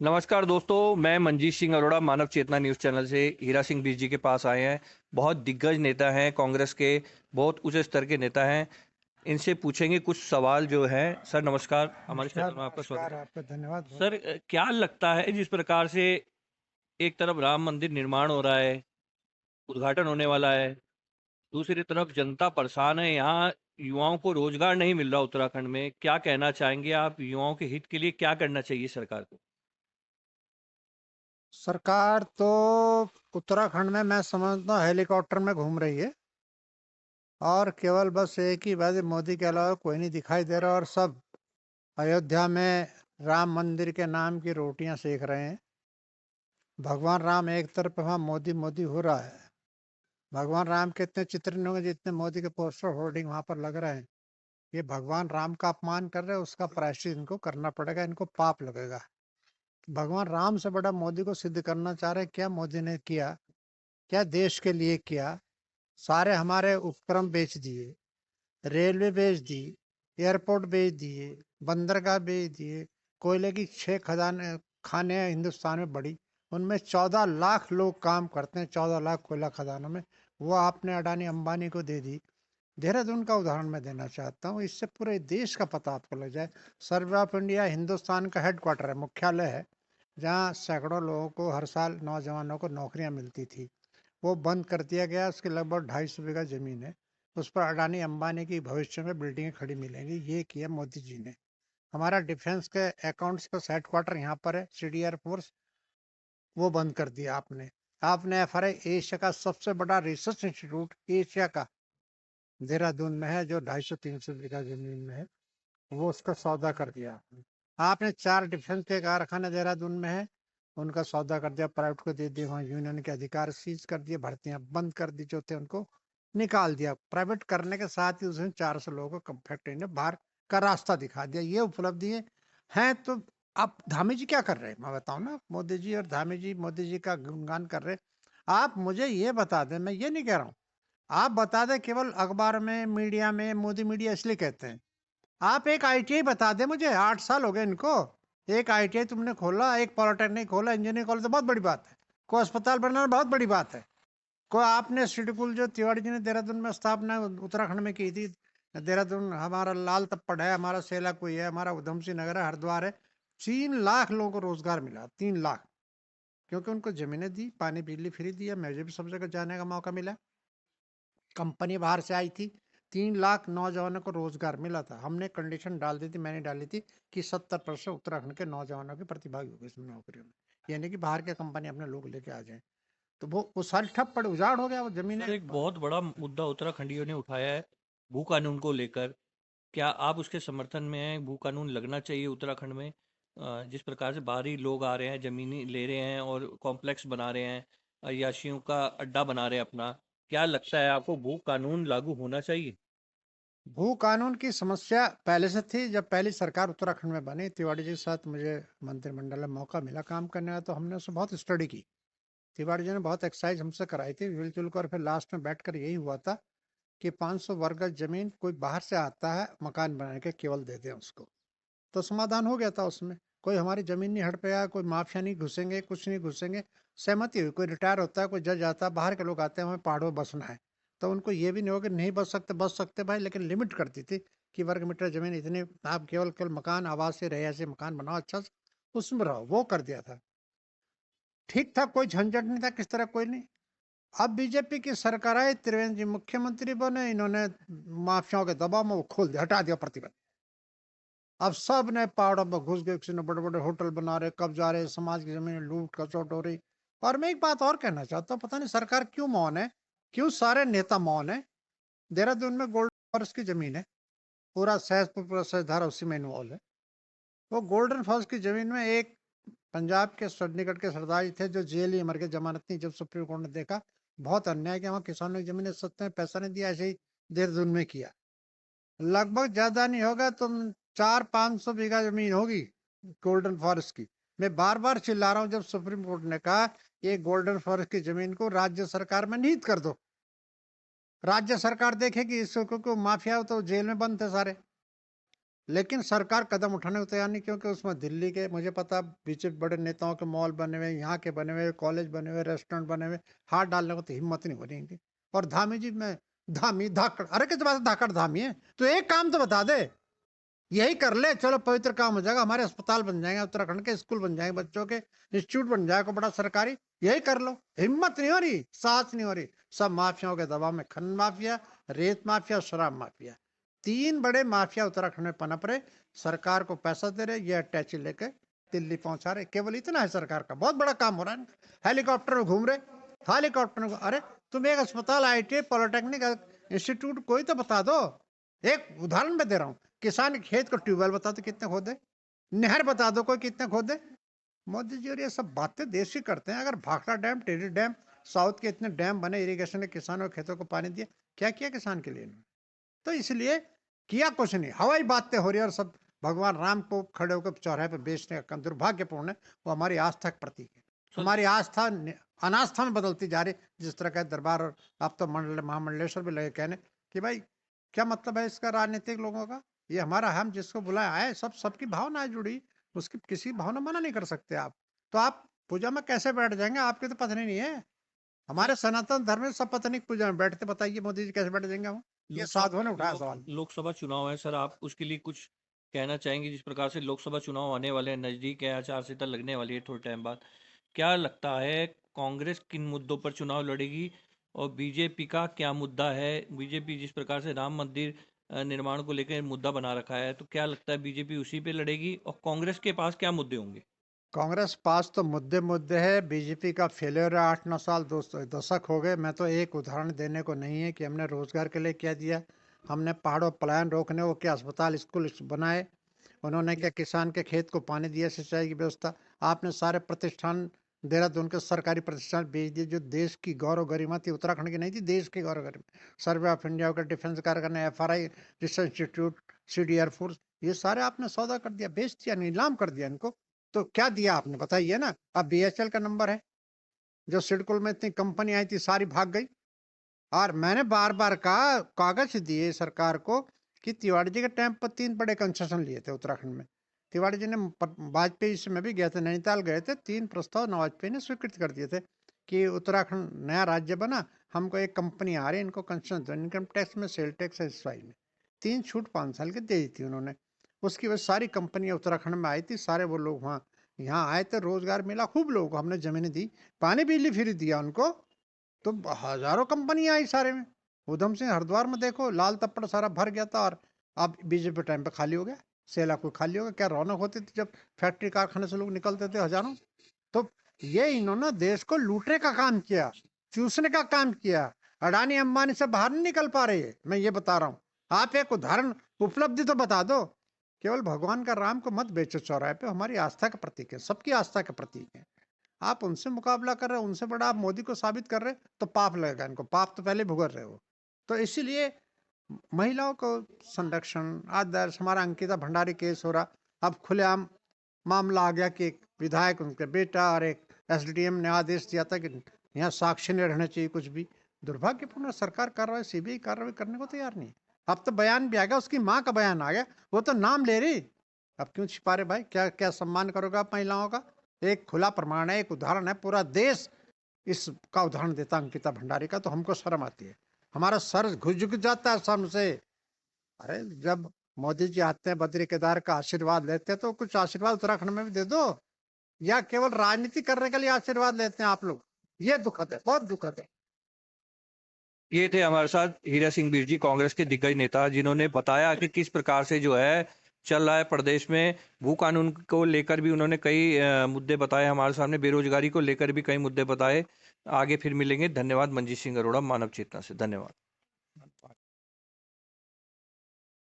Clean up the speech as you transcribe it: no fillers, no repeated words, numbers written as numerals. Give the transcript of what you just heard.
नमस्कार दोस्तों, मैं मंजीत सिंह अरोड़ा मानव चेतना न्यूज़ चैनल से हीरा सिंह बीज जी के पास आए हैं। बहुत दिग्गज नेता हैं, कांग्रेस के बहुत उच्च स्तर के नेता हैं। इनसे पूछेंगे कुछ सवाल जो हैं। सर नमस्कार, हमारे नमस्कार, चैनल में आपका स्वागत नमस्कार, है। आपका धन्यवाद बहुत। सर क्या लगता है जिस प्रकार से एक तरफ राम मंदिर निर्माण हो रहा है, उद्घाटन होने वाला है, दूसरी तरफ जनता परेशान है, यहाँ युवाओं को रोजगार नहीं मिल रहा उत्तराखंड में, क्या कहना चाहेंगे आप? युवाओं के हित के लिए क्या करना चाहिए सरकार को? सरकार तो उत्तराखंड में मैं समझता हूँ हेलीकॉप्टर में घूम रही है और केवल बस एक ही बात है, मोदी के अलावा कोई नहीं दिखाई दे रहा और सब अयोध्या में राम मंदिर के नाम की रोटियां सेक रहे हैं। भगवान राम एक तरफ वहाँ मोदी मोदी हो रहा है। भगवान राम के इतने चित्र नहीं होंगे जितने मोदी के पोस्टर होर्डिंग वहां पर लग रहे हैं। ये भगवान राम का अपमान कर रहे हैं, उसका प्रायश्चित इनको करना पड़ेगा, इनको पाप लगेगा। भगवान राम से बड़ा मोदी को सिद्ध करना चाह रहे हैं। क्या मोदी ने किया, क्या देश के लिए किया? सारे हमारे उपक्रम बेच दिए, रेलवे बेच दी, एयरपोर्ट बेच दिए, बंदरगाह बेच दिए। कोयले की 6 खदान खाने हैं हिंदुस्तान में बड़ी, उनमें 14 लाख लोग काम करते हैं, 14 लाख कोयला खदानों में। वो आपने अडानी अंबानी को दे दी। देहरादून का उदाहरण मैं देना चाहता हूँ, इससे पूरे देश का पता आपको लग जाए। सर्वे ऑफ इंडिया हिंदुस्तान का हेडक्वार्टर है, मुख्यालय है, जहाँ सैकड़ों लोगों को हर साल नौजवानों को नौकरियां मिलती थी। वो बंद कर दिया गया। उसके लगभग 250 बीघा जमीन है, उस पर अडानी अंबानी की भविष्य में बिल्डिंगें खड़ी मिलेंगी। ये किया मोदी जी ने। हमारा डिफेंस के अकाउंट्स का हेडक्वार्टर यहाँ पर है, सीडी एयरफोर्स, वो बंद कर दिया आपने। आपने एफआरआई एशिया का सबसे बड़ा रिसर्च इंस्टीट्यूट एशिया का देहरादून में है, जो 250-300 बीघा जमीन में है, वो उसका सौदा कर दिया आपने। आपने 4 डिफेंस के कारखाने देहरादून में है, उनका सौदा कर दिया, प्राइवेट को दे दिया। वहाँ यूनियन के अधिकार सीज कर दिए, भर्तियां बंद कर दी, जो थे उनको निकाल दिया। प्राइवेट करने के साथ ही उसने 400 लोगों को फैक्ट्री ने बाहर का रास्ता दिखा दिया। ये उपलब्धि है तो आप धामी जी क्या कर रहे हैं? मैं बताऊं ना, मोदी जी और धामी जी मोदी जी का गुणगान कर रहे हैं। आप मुझे ये बता दें, मैं ये नहीं कह रहा हूँ, आप बता दें, केवल अखबार में मीडिया में मोदी मीडिया इसलिए कहते हैं। आप एक आईटीआई बता दे मुझे, 8 साल हो गए इनको। एक आईटीआई तुमने खोला, एक पॉलिटेक्निक खोला, इंजीनियरिंग खोला तो बहुत बड़ी बात है। कोई अस्पताल बनाना बहुत बड़ी बात है। कोई आपने सिडकुल जो तिवाड़ी जी ने देहरादून में स्थापना उत्तराखंड में की थी। देहरादून हमारा लाल तप्पड़ है, हमारा सेला कोई है, हमारा उधम सिंह नगर है, हरिद्वार है। 3 लाख लोगों को रोजगार मिला, 3 लाख, क्योंकि उनको जमीनें दी, पानी बिजली फ्री दिया, मुझे भी सब जगह जाने का मौका मिला। कंपनी बाहर से आई थी, 3 लाख नौजवानों को रोजगार मिला था। हमने कंडीशन डाल दी थी, मैंने डाली थी कि 70% उत्तराखंड के नौजवानों की प्रतिभागी होगी इसमें नौकरियों में, यानी कि बाहर के कंपनी अपने लोग लेके आ जाए। तो वो सारी ठप पड़े, उजाड़ हो गया वो जमीनें। सर एक बहुत बड़ा मुद्दा उत्तराखंडियों ने उठाया है, भू कानून को लेकर। क्या आप उसके समर्थन में हैं? भू कानून लगना चाहिए उत्तराखंड में। जिस प्रकार से बाहरी लोग आ रहे हैं, जमीनी ले रहे हैं और कॉम्प्लेक्स बना रहे हैं, अय्याशियों का अड्डा बना रहे हैं अपना। क्या लगता है आपको, भू कानून लागू होना चाहिए? भू कानून की समस्या पहले से थी। जब पहली सरकार उत्तराखंड में बनी, तिवाड़ी जी के साथ मुझे मंत्रिमंडल में मौका मिला काम करने का, तो हमने उसमें बहुत स्टडी की। तिवाड़ी जी ने बहुत एक्सरसाइज हमसे कराई थी मिलजुल कर, फिर लास्ट में बैठकर यही हुआ था कि 500 वर्ग गज जमीन कोई बाहर से आता है मकान बनाने के, केवल दे दें उसको, तो समाधान हो गया था उसमें। कोई हमारी जमीन नहीं हड़प गया, कोई माफिया नहीं घुसेंगे, कुछ नहीं घुसेंगे। सहमति हुई, कोई रिटायर होता है, कोई जज आता है, बाहर के लोग आते हैं, हमें पहाड़ों में बसना है, तो उनको ये भी नहीं हो कि नहीं बस सकते भाई, लेकिन लिमिट कर दी थी कि वर्ग मीटर जमीन इतने, आप केवल केवल मकान आवास से रहे, ऐसे मकान बनाओ अच्छा सा, उसमें रहो, वो कर दिया था। ठीक था, कोई झंझट नहीं था किस तरह, कोई नहीं। अब बीजेपी की सरकार आई, त्रिवेंद्र जी मुख्यमंत्री बने, इन्होंने माफियाओं के दबाव में वो खोल दिया, हटा दिया प्रतिबंध। अब सब ने पहाड़ों पर घुस गए, किसी ने बड़े बड़े होटल बना रहे, कब्जा रहे, समाज की जमीन लूट खसोट हो रही। और मैं एक बात और कहना चाहता हूँ, पता नहीं सरकार क्यों मौन है, क्यों सारे नेता मौन है। देहरादून में गोल्डन फॉरेस्ट की जमीन है, पूरा सहसपुर, पूरा सहधारा उसी में इन्वॉल्व है। वो गोल्डन फॉरेस्ट की जमीन में एक पंजाब के चंडीगढ़ के सरदार जी थे, जो जेल ही मर के, जमानत नहीं। जब सुप्रीम कोर्ट ने देखा बहुत अन्याय किया, वहाँ किसानों की जमीन सत्ता में पैसा नहीं दिया, ऐसे ही देहरादून में किया। लगभग ज्यादा नहीं होगा तो 400-500 बीघा जमीन होगी गोल्डन फॉरेस्ट की। मैं बार बार चिल्ला रहा हूं, जब सुप्रीम कोर्ट ने कहा ये गोल्डन फॉरेस्ट की जमीन को राज्य सरकार में निहित कर दो, राज्य सरकार देखेगी इसको, क्योंकि माफिया तो जेल में बंद थे सारे। लेकिन सरकार कदम उठाने को तैयार नहीं, क्योंकि उसमें दिल्ली के, मुझे पता, बीजेपी बड़े नेताओं के मॉल बने हुए, यहाँ के बने हुए, कॉलेज बने हुए, रेस्टोरेंट बने हुए, हाथ डालने को तो हिम्मत नहीं हो रही इनकी। और धामी जी में धामी धाकड़, अरे किस बात से धाकड़ धामी है? तो एक काम तो बता दे, यही कर ले, चलो पवित्र काम हो जाएगा, हमारे अस्पताल बन जाएंगे, उत्तराखंड के स्कूल बन जाएंगे, बच्चों के इंस्टीट्यूट बन जाएगा बड़ा सरकारी, यही कर लो। हिम्मत नहीं हो रही, साहस नहीं हो रही। सब माफियाओं के दबाव में, खनन माफिया, रेत माफिया, शराब माफिया, 3 बड़े माफिया उत्तराखंड में पनप रहे, सरकार को पैसा दे रहे, ये अटैची लेके दिल्ली पहुंचा रहे। केवल इतना है सरकार का, बहुत बड़ा काम हो रहा है। हेलीकॉप्टर में घूम रहे, हेलीकॉप्टर में, अरे तुम एक अस्पताल, IIT, पॉलिटेक्निक इंस्टीट्यूट कोई तो बता दो। एक उदाहरण मैं दे रहा हूँ, किसान के खेत को ट्यूबवेल बता दो कितने खोदे, नहर बता दो कोई कितने खोदे। मोदी जी और ये सब बातें देश ही करते हैं। अगर Bhakra dam, Tehri dam, south के इतने डैम बने, इरिगेशन ने किसानों के खेतों को पानी दिया, क्या किया किसान के लिए इन्होंने? तो इसलिए किया कुछ नहीं, हवाई बातें हो रही है। और सब भगवान राम को खड़े होकर चौराहे पर बेचने का काम दुर्भाग्यपूर्ण है। वो हमारी आस्था का प्रतीक है। हमारी आस्था अनास्था में बदलती जा रही, जिस तरह का दरबार। और अब तो महामंडलेश्वर भी लगे कहने कि भाई क्या मतलब है इसका राजनीतिक लोगों का? ये हमारा, हम जिसको बुलाए आए, सबकी भावना है जुड़ी, उसकी किसी भावना मना नहीं कर सकते आप। तो आप पूजा में कैसे बैठ जाएंगे? आपकी तो पत्नी नहीं है। हमारे सनातन धर्म में सब पत्नी पूजा में बैठते, बताइए मोदी जी कैसे बैठ जाएंगे हम? ये साधुओं ने उठाया सवाल। लोकसभा चुनाव है सर, आप उसके लिए कुछ कहना चाहेंगे? जिस प्रकार से लोकसभा चुनाव आने वाले हैं, नजदीक है, आचार संहिता लगने वाली है थोड़े टाइम बाद, क्या लगता है कांग्रेस किन मुद्दों पर चुनाव लड़ेगी और बीजेपी का क्या मुद्दा है? बीजेपी जिस प्रकार से राम मंदिर निर्माण को लेकर मुद्दा बना रखा है, तो क्या लगता है बीजेपी उसी पे लड़ेगी? और कांग्रेस के पास क्या मुद्दे होंगे? कांग्रेस पास तो मुद्दे मुद्दे है, बीजेपी का फेलियर है। 8-9 साल, 2 दशक हो गए। मैं तो एक उदाहरण देने को नहीं है कि हमने रोजगार के लिए क्या दिया, हमने पहाड़ों पलायन रोकने को क्या अस्पताल, स्कूल बनाए, उन्होंने क्या किसान के खेत को पानी दिया, सिंचाई की व्यवस्था। आपने सारे प्रतिष्ठान, देहरादून के सरकारी प्रतिष्ठान बेच दिए, जो देश की गौरव गरिमा थी, उत्तराखंड की नहीं थी, देश की गौरव गरिमा। सर्वे ऑफ इंडिया का, डिफेंस कारखाना, FRI research institute, CD air force, ये सारे आपने सौदा कर दिया, बेच दिया, नीलाम कर दिया इनको। तो क्या दिया आपने बताइए ना? अब BHL का नंबर है, जो सिडकुल में इतनी कंपनी आई थी सारी भाग गई। और मैंने बार बार कहा, कागज दिए सरकार को, कि तिवाड़ी जी के टाइम पर 3 बड़े कंसेशन लिए थे उत्तराखंड में। तिवाड़ी जी ने, वाजपेयी से मैं भी गया था, नैनीताल गए थे, 3 प्रस्ताव वाजपेयी ने स्वीकृत कर दिए थे कि उत्तराखंड नया राज्य बना, हमको एक कंपनी आ रही है, इनको कंसेशन दो, इनकम टैक्स में, सेल टैक्स, एक्साइज में 3 छूट 5 साल की दे दी थी उन्होंने। उसकी वजह सारी कंपनियां उत्तराखंड में आई थी, सारे वो लोग वहाँ यहाँ आए थे, रोजगार मिला खूब लोगों को, हमने जमीनें दी, पानी बिजली फ्री दिया उनको। तो हजारों कंपनी आई सारे में। उधम सिंह हरिद्वार में देखो, लाल तप्पड़ सारा भर गया था, और अब बीजेपी टाइम पे खाली हो गया। सेला कोई खाली हो गया? क्या रौनक होती थी जब फैक्ट्री कारखाने से लोग निकलते थे हजारों। तो ये इन्होंने देश को लूटने का काम किया, चूसने का काम किया। अडानी अंबानी से बाहर नहीं निकल पा रही है, मैं ये बता रहा हूँ। आप एक उदाहरण, उपलब्धि तो बता दो। केवल भगवान का राम को मत बेचो चौराहे पे, हमारी आस्था का प्रतीक है, सबकी आस्था का प्रतीक है। आप उनसे मुकाबला कर रहे हो, उनसे बड़ा आप मोदी को साबित कर रहे हो, तो पाप लगेगा इनको, पाप तो पहले भुगत रहे हो। तो इसीलिए महिलाओं को संरक्षण, आदर्श, हमारा अंकिता भंडारी केस हो रहा, अब खुलेआम मामला आ गया कि एक विधायक, उनके बेटा, और एक SDM ने आदेश दिया था कि यहाँ साक्ष्य नहीं रहना चाहिए कुछ भी। दुर्भाग्यपूर्ण, सरकार कार्रवाई, CBI कार्रवाई करने को तैयार नहीं। अब तो बयान भी आ गया, उसकी माँ का बयान आ गया, वो तो नाम ले रही। अब क्यों छिपा रहे भाई? क्या क्या सम्मान करोगे आप महिलाओं का? एक खुला प्रमाण है, एक उदाहरण है, पूरा देश इसका उदाहरण देता अंकिता भंडारी का। तो हमको शर्म आती है, हमारा सर झुक जाता है शर्म से। अरे जब मोदी जी आते हैं, बद्री केदार का आशीर्वाद लेते हैं, तो कुछ आशीर्वाद उत्तराखंड में भी दे दो। या केवल राजनीति करने के लिए आशीर्वाद लेते हैं आप लोग? ये दुखद है, बहुत दुखद है। ये थे हमारे साथ हीरा सिंह बीर जी, कांग्रेस के दिग्गज नेता, जिन्होंने बताया कि किस प्रकार से जो है चल रहा है प्रदेश में। भू कानून को लेकर भी उन्होंने कई मुद्दे बताए हमारे सामने, बेरोजगारी को लेकर भी कई मुद्दे बताए। आगे फिर मिलेंगे। धन्यवाद। मंजीत सिंह अरोड़ा, मानव चेतना से। धन्यवाद।